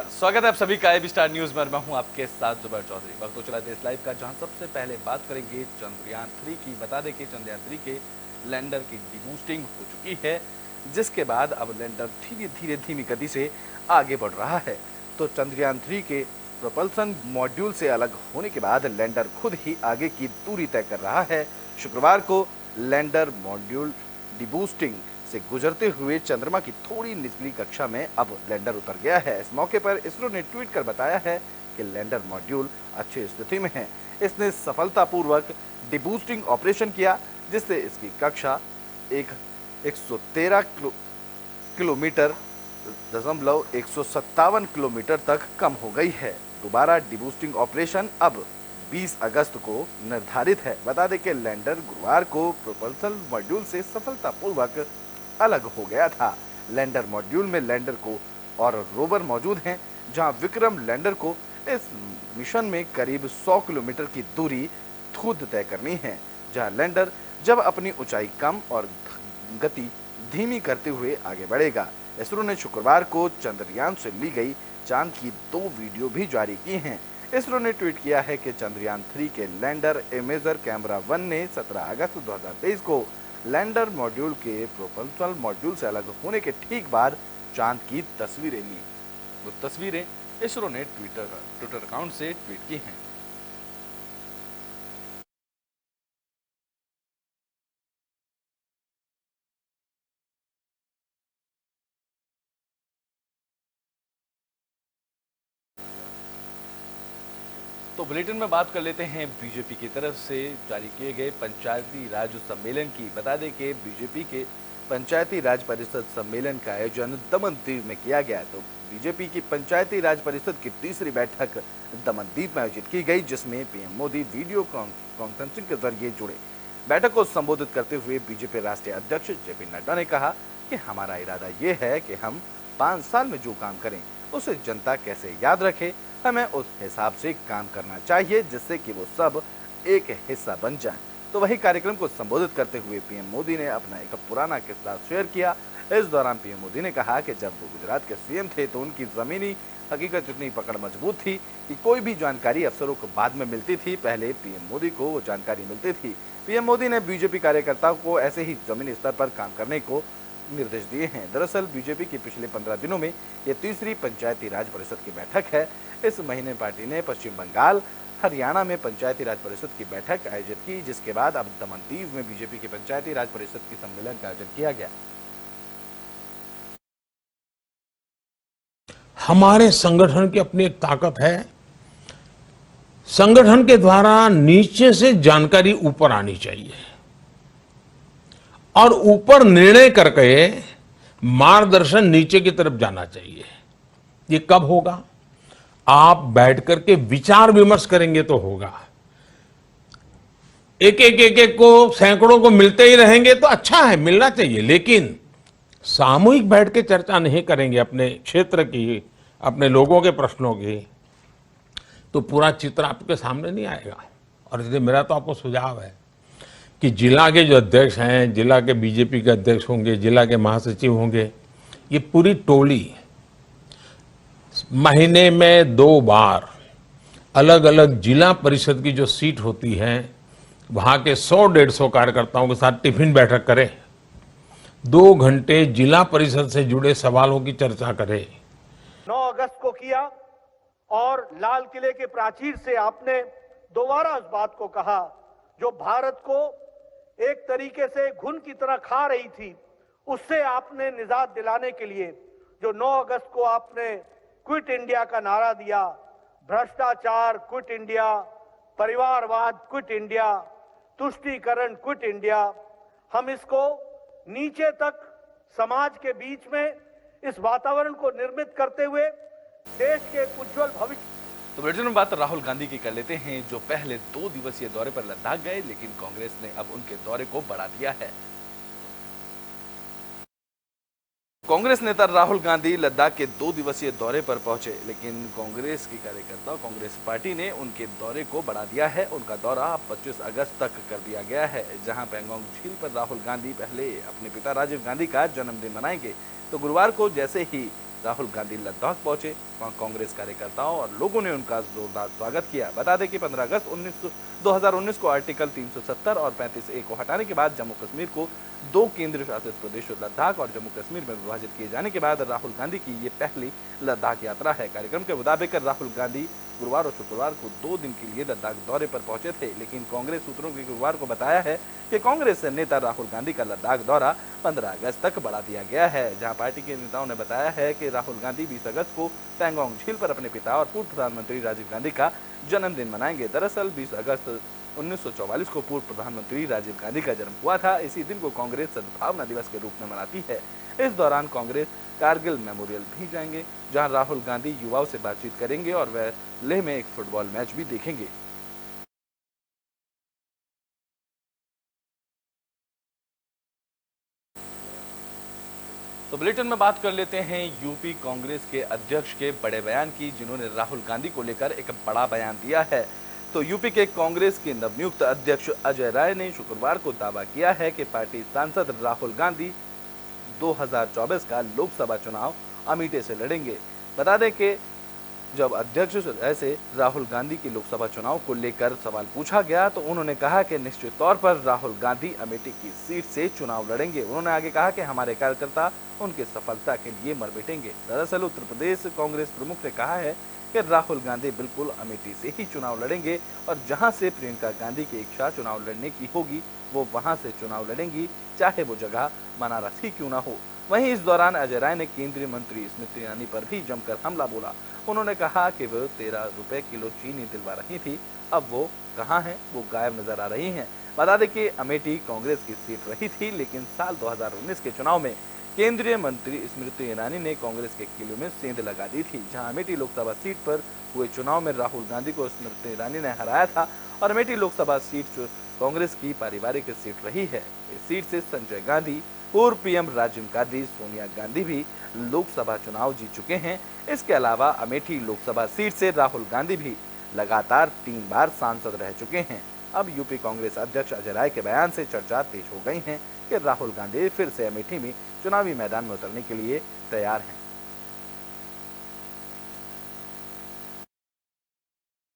नमस्कार, स्वागत है आप सभी का स्टार न्यूज में। मैं हूं आपके साथ जुबैर चौधरी। वक्त तो चला देश लाइव का, जहां सबसे पहले बात करेंगे चंद्रयान 3 की। बता दें कि चंद्रयान 3 के लैंडर की डिबूस्टिंग हो चुकी है, जिसके बाद अब लैंडर धीरे धीरे धीमी गति से आगे बढ़ रहा है। तो चंद्रयान 3 के प्रोपल्सन मॉड्यूल से अलग होने के बाद लैंडर खुद ही आगे की दूरी तय कर रहा है। शुक्रवार को लैंडर मॉड्यूल डिबूस्टिंग से गुजरते हुए चंद्रमा की थोड़ी निचली कक्षा में अब लैंडर उतर गया है। इस मौके पर इसरो ने ट्वीट कर बताया है कि लैंडर मॉड्यूल अच्छी स्थिति में है। इसने सफलतापूर्वक डिबूस्टिंग ऑपरेशन किया, जिससे इसकी कक्षा 113 किलोमीटर 157 किलोमीटर तक कम हो गई है। दोबारा डिबूस्टिंग ऑपरेशन अब 20 अगस्त को निर्धारित है। बता दें कि लैंडर गुरुवार को प्रोपल्सन मॉड्यूल से सफलतापूर्वक अलग हो गया था। लैंडर मॉड्यूल में लैंडर को और रोवर मौजूद हैं, जहां विक्रम लैंडर को इस मिशन में करीब 100 किलोमीटर की दूरी खुद तय करनी है, जहां लैंडर जब अपनी ऊंचाई कम और गति धीमी करते हुए आगे बढ़ेगा। इसरो ने शुक्रवार को चंद्रयान से ली गई चांद की 2 वीडियो भी जारी की हैं। इसरो ने ट्वीट किया है कि चंद्रयान 3 के लैंडर इमेजर कैमरा 1 ने 17 अगस्त 2023 को लैंडर मॉड्यूल के प्रोपल्सन मॉड्यूल से अलग होने के ठीक बाद चांद की तस्वीरें ली। वो तस्वीरें इसरो ने ट्विटर अकाउंट से ट्वीट की हैं। तो बुलेटिन में बात कर लेते हैं बीजेपी की तरफ से जारी किए गए पंचायती राज सम्मेलन की। बता दें कि बीजेपी के पंचायती राज परिषद सम्मेलन का आयोजन दमनदीव में किया गया। तो बीजेपी की पंचायती राज परिषद की तीसरी बैठक दमनदीव में आयोजित की गई, जिसमें पीएम मोदी वीडियो कॉन्फ्रेंसिंग के जरिए जुड़े। बैठक को संबोधित करते हुए बीजेपी राष्ट्रीय अध्यक्ष जेपी नड्डा ने कहा कि हमारा इरादा ये है कि हम 5 साल में जो काम करें उसे जनता कैसे याद रखे, हमें उस हिसाब से काम करना चाहिए, जिससे कि वो सब एक हिस्सा बन जाएं। तो वही कार्यक्रम को संबोधित करते हुए पीएम मोदी ने अपना एक पुराना किस्सा शेयर किया। इस दौरान पीएम मोदी ने कहा कि जब वो गुजरात के सीएम थे तो उनकी जमीनी हकीकत इतनी पकड़ मजबूत थी कि कोई भी जानकारी अफसरों को बाद में मिलती थी, पहले पीएम मोदी को वो जानकारी मिलती थी। पीएम मोदी ने बीजेपी कार्यकर्ताओं को ऐसे ही जमीनी स्तर पर काम करने को निर्देश दिए हैं। दरअसल बीजेपी की पिछले 15 दिनों में ये तीसरी पंचायती राज परिषद की बैठक है। इस महीने पार्टी ने पश्चिम बंगाल, हरियाणा में पंचायती राज परिषद की बैठक आयोजित की, जिसके बाद अब दमनदीव में बीजेपी की पंचायती राज परिषद की सम्मेलन का आयोजन किया गया। हमारे संगठन की अपनी एक ताकत है। संगठन के द्वारा नीचे से जानकारी ऊपर आनी चाहिए और ऊपर निर्णय करके मार्गदर्शन नीचे की तरफ जाना चाहिए। ये कब होगा? आप बैठ करके विचार विमर्श करेंगे तो होगा। एक को, सैकड़ों को मिलते ही रहेंगे तो अच्छा है, मिलना चाहिए, लेकिन सामूहिक बैठ के चर्चा नहीं करेंगे अपने क्षेत्र की, अपने लोगों के प्रश्नों की, तो पूरा चित्र आपके सामने नहीं आएगा। और इसलिए मेरा तो आपको सुझाव है कि जिला के जो अध्यक्ष हैं, जिला के बीजेपी के अध्यक्ष होंगे, जिला के महासचिव होंगे, ये पूरी टोली महीने में 2 बार अलग अलग जिला परिषद की जो सीट होती है, वहां के 100-150 कार्यकर्ताओं के साथ टिफिन बैठक करे, 2 घंटे जिला परिषद से जुड़े सवालों की चर्चा करे। 9 अगस्त को किया और लाल किले के प्राचीर से आपने दोबारा उस बात को कहा जो भारत को एक तरीके से घुन की तरह खा रही थी, उससे आपने निजात दिलाने के लिए जो 9 अगस्त को आपने क्विट इंडिया का नारा दिया, भ्रष्टाचार क्विट इंडिया, परिवारवाद क्विट इंडिया, तुष्टीकरण क्विट इंडिया, हम इसको नीचे तक समाज के बीच में इस वातावरण को निर्मित करते हुए देश के उज्जवल भविष्य। तो बुलेटिन में बात राहुल गांधी की कर लेते हैं, जो पहले 2 दिवसीय दौरे पर लद्दाख गए, लेकिन कांग्रेस ने अब उनके दौरे को बढ़ा दिया है। कांग्रेस नेता राहुल गांधी लद्दाख के 2 दिवसीय दौरे पर पहुंचे, लेकिन कांग्रेस की कार्यकर्ता कांग्रेस पार्टी ने उनके दौरे को बढ़ा दिया है। उनका दौरा 25 अगस्त तक कर दिया गया है, जहां पैंगोंग झील पर राहुल गांधी पहले अपने पिता राजीव गांधी का जन्मदिन मनाएंगे। तो गुरुवार को जैसे ही राहुल गांधी लद्दाख पहुंचे। वहां कांग्रेस कार्यकर्ताओं और लोगों ने उनका जोरदार स्वागत किया। बता दें कि 15 अगस्त 2019 को आर्टिकल 370 और 35A को हटाने के बाद जम्मू कश्मीर को 2 केंद्र शासित प्रदेशों लद्दाख और जम्मू कश्मीर में विभाजित किए जाने के बाद राहुल गांधी की ये पहली लद्दाख यात्रा है। कार्यक्रम के मुताबिक राहुल गांधी गुरुवार और शुक्रवार को 2 दिन के लिए लद्दाख दौरे पर पहुंचे थे, लेकिन कांग्रेस सूत्रों ने गुरुवार को बताया है कि कांग्रेस नेता राहुल गांधी का लद्दाख दौरा 15 अगस्त तक बढ़ा दिया गया है। जहां पार्टी के नेताओं ने बताया है कि राहुल गांधी 20 अगस्त को पैंगोंग झील पर अपने पिता और पूर्व प्रधानमंत्री राजीव गांधी का जन्मदिन मनाएंगे। दरअसल 20 अगस्त 1944 को पूर्व प्रधानमंत्री राजीव गांधी का जन्म हुआ था। इसी दिन को कांग्रेस सद्भावना दिवस के रूप में मनाती है। इस दौरान कांग्रेस कारगिल मेमोरियल भी जाएंगे, जहां राहुल गांधी युवाओं से बातचीत करेंगे और वह लेह में एक फुटबॉल मैच भी देखेंगे। तो बुलेटिन में बात कर लेते हैं यूपी कांग्रेस के अध्यक्ष के बड़े बयान की, जिन्होंने राहुल गांधी को लेकर एक बड़ा बयान दिया है। तो यूपी के कांग्रेस के नवनियुक्त अध्यक्ष अजय राय ने शुक्रवार को दावा किया है कि पार्टी सांसद राहुल गांधी 2024 का लोकसभा चुनाव अमेठी से लड़ेंगे। बता दें कि जब अध्यक्ष से राहुल गांधी की लोकसभा चुनाव को लेकर सवाल पूछा गया तो उन्होंने कहा कि निश्चित तौर पर राहुल गांधी अमेठी की सीट से चुनाव लड़ेंगे। उन्होंने आगे कहा कि हमारे कार्यकर्ता उनकी सफलता के लिए मर मिटेंगे। दरअसल उत्तर प्रदेश कांग्रेस प्रमुख ने कहा है कि राहुल गांधी बिल्कुल अमेठी से ही चुनाव लड़ेंगे और जहां से प्रियंका गांधी की इच्छा चुनाव लड़ने की होगी वो वहां से चुनाव लड़ेंगी, चाहे वो जगह बनारस ही क्यों ना हो। वहीं इस दौरान अजय राय ने केंद्रीय मंत्री स्मृति ईरानी पर भी जमकर हमला बोला। उन्होंने कहा कि वो 13 रुपए किलो चीनी दिलवा रही थी, अब वो कहाँ हैं, वो गायब नजर आ रही हैं। बता दें कि अमेठी कांग्रेस की सीट रही थी, लेकिन साल 2019 के चुनाव में केंद्रीय मंत्री स्मृति ईरानी ने कांग्रेस के किले में सेंध लगा दी थी। जहां अमेठी लोकसभा सीट पर हुए चुनाव में राहुल गांधी को स्मृति ईरानी ने हराया था और अमेठी लोकसभा सीट कांग्रेस की पारिवारिक सीट रही है। इस सीट से संजय गांधी, पूर्व पीएम राजीव गांधी, सोनिया गांधी भी लोकसभा चुनाव जीत चुके हैं। इसके अलावा अमेठी लोकसभा सीट से राहुल गांधी भी लगातार 3 बार सांसद रह चुके हैं। अब यूपी कांग्रेस अध्यक्ष अजय राय के बयान से चर्चा तेज हो गई है कि राहुल गांधी फिर से अमेठी में चुनावी मैदान में उतरने के लिए तैयार हैं।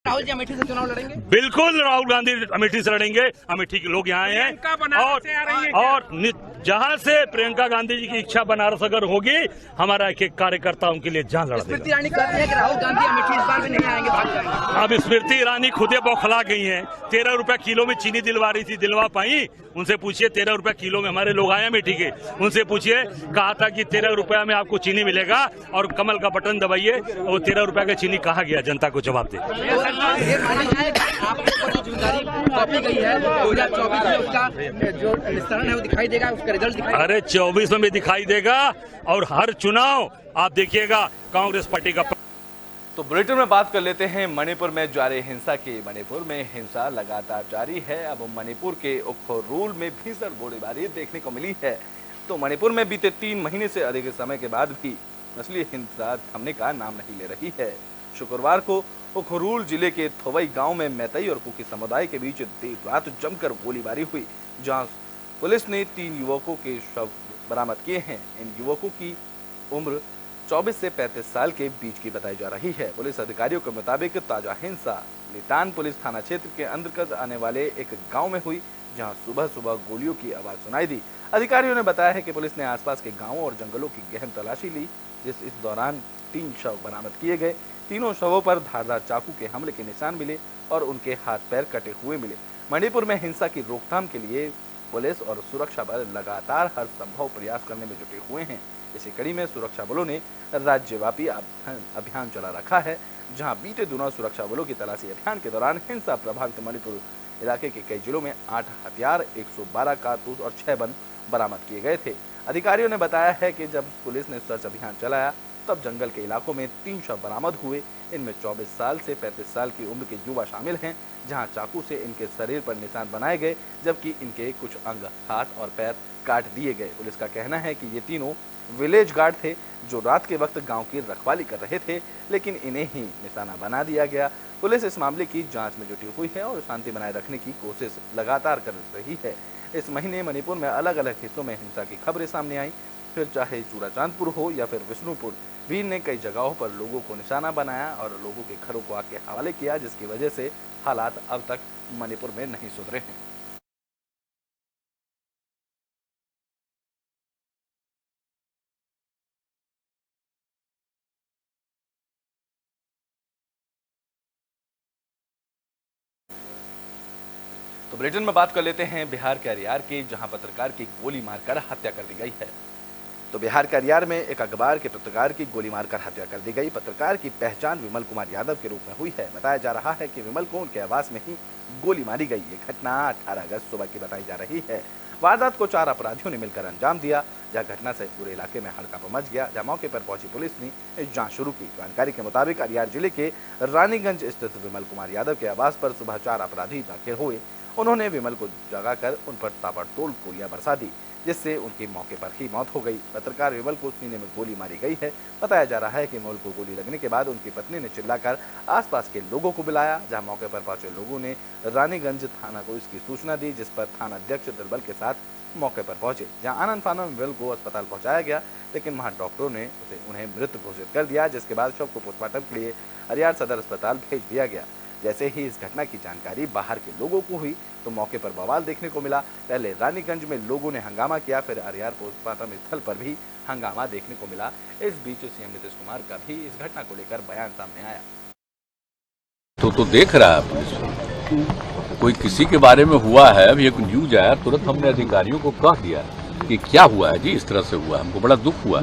राहुल जी अमेठी से चुनाव लड़ेंगे? बिल्कुल राहुल गांधी अमेठी से लड़ेंगे। अमेठी के लोग यहाँ हैं और जहाँ से प्रियंका गांधी जी की इच्छा बनारस अगर होगी, हमारा एक एक कार्यकर्ता उनके लिए जान लड़ा देगा। स्मृति ईरानी कहती है कि राहुल गांधी अमेठी इस बार भी नहीं आएंगे, भाग जाएंगे। अब स्मृति ईरानी खुदे बौखला गई हैं। 13 रुपए किलो में चीनी दिलवा रही थी, दिलवा पाई? उनसे पूछिए 13 रुपए किलो में हमारे लोग आए अमेठी के, उनसे पूछिए। कहा था कि 13 रुपया में आपको चीनी मिलेगा और कमल का बटन दबाइए, वो 13 रुपया का चीनी कहा गया, जनता को जवाब दे। अरे 24 में भी दिखाई देगा और हर चुनाव आप देखिएगा कांग्रेस पार्टी का। तो बुलेटिन में बात कर लेते हैं मणिपुर में जारी हिंसा की। मणिपुर में हिंसा लगातार जारी है। अब मणिपुर के उखरुल में भीषण गोलीबारी देखने को मिली है। तो मणिपुर में बीते 3 महीने से अधिक समय के बाद भी नस्लीय हिंसा थमने का नाम नहीं ले रही है। शुक्रवार को उखरुल जिले के थोवई गांव में मैतई और कुकी समुदाय के बीच देर रात जमकर गोलीबारी हुई, जहां पुलिस ने 3 युवकों के शव बरामद किए हैं। इन युवकों की उम्र 24 से 35 साल के बीच की बताई जा रही है। पुलिस अधिकारियों के मुताबिक ताजा हिंसा लितान पुलिस थाना क्षेत्र के अंतर्गत आने वाले एक गांव में हुई, जहां सुबह सुबह गोलियों की आवाज सुनाई दी। अधिकारियों ने बताया है कि पुलिस ने आसपास के गांवों और जंगलों की गहन तलाशी ली, इस दौरान 3 शव बरामद किए गए। तीनों शवों पर धारदार चाकू के हमले के निशान मिले और उनके हाथ पैर कटे हुए मिले। मणिपुर में हिंसा की रोकथाम के लिए पुलिस और सुरक्षा बल लगातार हर संभव प्रयास करने में जुटे हुए हैं। इसी कड़ी में सुरक्षा बलों ने राज्यव्यापी अभियान चला रखा है, जहां बीते दिनों सुरक्षा बलों की तलाशी अभियान के दौरान हिंसा प्रभावित मणिपुर इलाके के कई जिलों में 8 हथियार, 112 कारतूस और 6 बम बरामद किए गए थे। अधिकारियों ने बताया है कि जब पुलिस ने सर्च अभियान चलाया तब जंगल के इलाकों में 3 शव बरामद हुए। इनमें 24 साल से 35 साल की उम्र के युवा शामिल हैं, जहां चाकू से इनके शरीर पर निशान बनाए गए, जबकि इनके कुछ अंग, हाथ और पैर काट दिए गए। पुलिस का कहना है कि ये तीनों विलेज गार्ड थे जो रात के वक्त गांव की रखवाली कर रहे थे, लेकिन इन्हें ही निशाना बना दिया गया। पुलिस इस मामले की जांच में जुटी हुई है और शांति बनाए रखने की कोशिश लगातार कर रही है। इस महीने मणिपुर में अलग अलग हिस्सों में हिंसा की खबरें सामने आई। फिर चाहे चूड़ाचांदपुर हो या फिर विष्णुपुर, भीड़ ने कई जगहों पर लोगों को निशाना बनाया और लोगों के घरों को आग के हवाले किया, जिसकी वजह से हालात अब तक मणिपुर में नहीं सुधरे हैं। तो बुलेटिन में बात कर लेते हैं बिहार के अरियार की, जहां पत्रकार की गोली मारकर हत्या कर दी गई है। तो बिहार के अरियार में एक अखबार के पत्रकार की गोली मारकर हत्या कर दी गई। पत्रकार की पहचान विमल कुमार यादव के रूप में हुई है। बताया जा रहा है कि विमल को उनके आवास में ही गोली मारी गई। ये घटना 18 अगस्त सुबह की बताई जा रही है। वारदात को 4 अपराधियों ने मिलकर अंजाम दिया। जहां घटना से पूरे इलाके में हड़कंप मच गया। जहां मौके पर पहुंची पुलिस ने जांच शुरू की। जानकारी के मुताबिक अरियार जिले के रानीगंज स्थित विमल कुमार यादव के आवास पर सुबह 4 अपराधी दाखिल हुए। उन्होंने विमल को जगाकर उन पर ताबड़तोड़ गोलियां बरसा दी, जिससे उनकी मौके पर ही मौत हो गई। पत्रकार विमल को सीने में गोली मारी गई है। बताया जा रहा है कि विमल को गोली लगने के बाद उनकी पत्नी ने चिल्लाकर आसपास के लोगों को बुलाया। जहां मौके पर पहुंचे लोगों ने रानीगंज थाना को इसकी सूचना दी, जिस पर थाना अध्यक्ष दिलबल के साथ मौके पर पहुंचे। जहां आनंद फानन विमल को अस्पताल पहुंचाया गया, लेकिन वहां डॉक्टरों ने उन्हें मृत घोषित कर दिया, जिसके बाद शव को पोस्टमार्टम के लिए अरियार सदर अस्पताल भेज दिया गया। जैसे ही इस घटना की जानकारी बाहर के लोगों को हुई तो मौके पर बवाल देखने को मिला। पहले रानीगंज में लोगों ने हंगामा किया, फिर अरियार पोस्टमार्टम स्थल पर भी हंगामा देखने को मिला। इस बीच सीएम नीतीश कुमार का भी इस घटना को लेकर बयान सामने आया। तो देख रहा है पुलिस, कोई किसी के बारे में हुआ है, अभी एक न्यूज आया, तुरंत हमने अधिकारियों को कह दिया कि क्या हुआ है जी, इस तरह से हुआ। हमको बड़ा दुख हुआ।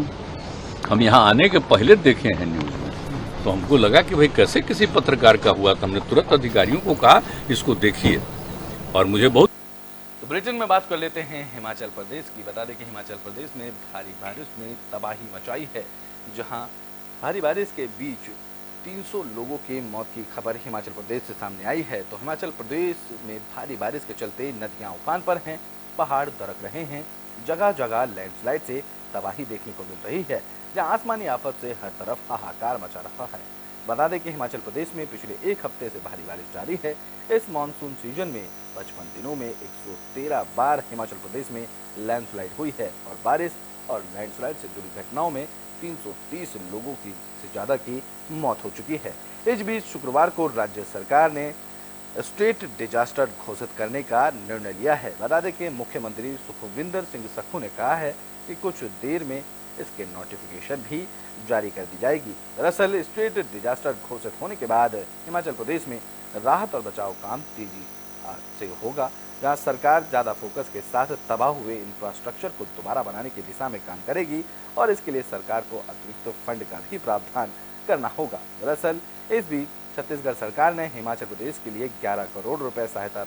हम यहाँ आने के पहले देखे हैं न्यूज में, तो हमको लगा कि भाई कैसे किसी पत्रकार का हुआ, तो हमने तुरंत अधिकारियों को कहा इसको देखिए। और मुझे बहुत तो बुलेटिन में बात कर लेते हैं हिमाचल प्रदेश की। बता दें कि हिमाचल प्रदेश में भारी बारिश ने तबाही मचाई है, जहां भारी बारिश के बीच 300 लोगों की मौत की खबर हिमाचल प्रदेश से सामने आई है। तो हिमाचल प्रदेश में भारी बारिश के चलते नदियां उफान पर हैं, पहाड़ दरक रहे हैं, जगह जगह लैंडस्लाइड से तबाही देखने को मिल रही है, जहां आसमानी आफत से हर तरफ हाहाकार मचा रहा है। बता दें कि हिमाचल प्रदेश में पिछले 1 हफ्ते से भारी बारिश जारी है। इस मानसून सीजन में 55 दिनों में 113 बार हिमाचल प्रदेश में लैंडस्लाइड हुई है और बारिश और लैंडस्लाइड से जुड़ी घटनाओं में 330 लोगों की से ज्यादा की मौत हो चुकी है। इस बीच शुक्रवार को राज्य सरकार ने स्टेट डिजास्टर घोषित करने का निर्णय लिया है। बता दें कि मुख्यमंत्री सुखविंदर सिंह सुक्खू ने कहा है कि कुछ देर में इसके नोटिफिकेशन भी जारी कर दी जाएगी। दरअसल स्टेट डिजास्टर घोषित होने के बाद हिमाचल प्रदेश में राहत और बचाव काम तेजी से होगा, जहां सरकार ज्यादा फोकस के साथ तबाह हुए इंफ्रास्ट्रक्चर को दोबारा बनाने की दिशा में काम करेगी और इसके लिए सरकार को अतिरिक्त फंड का भी प्रावधान करना होगा। दरअसल इस बीच छत्तीसगढ़ सरकार ने हिमाचल प्रदेश के लिए 11 करोड़ रुपए सहायता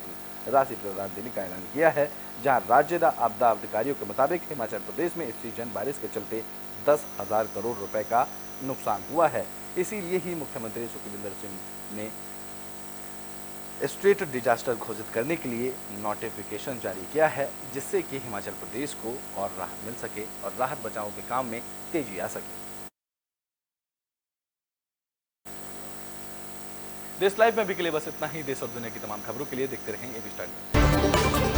राशि प्रदान देने का ऐलान किया है, जहां राज्य आपदा अधिकारियों के मुताबिक हिमाचल प्रदेश में इस सीजन बारिश के चलते 10,000 करोड़ रुपए का नुकसान हुआ है। इसीलिए ही मुख्यमंत्री सुखविंदर सिंह ने स्टेट डिजास्टर घोषित करने के लिए नोटिफिकेशन जारी किया है, जिससे कि हिमाचल प्रदेश को और राहत मिल सके और राहत बचाव के काम में तेजी आ सके। देश लाइव में अभी के लिए बस इतना ही। देश और दुनिया की तमाम खबरों के लिए देखते रहें एबी स्टार न्यूज़।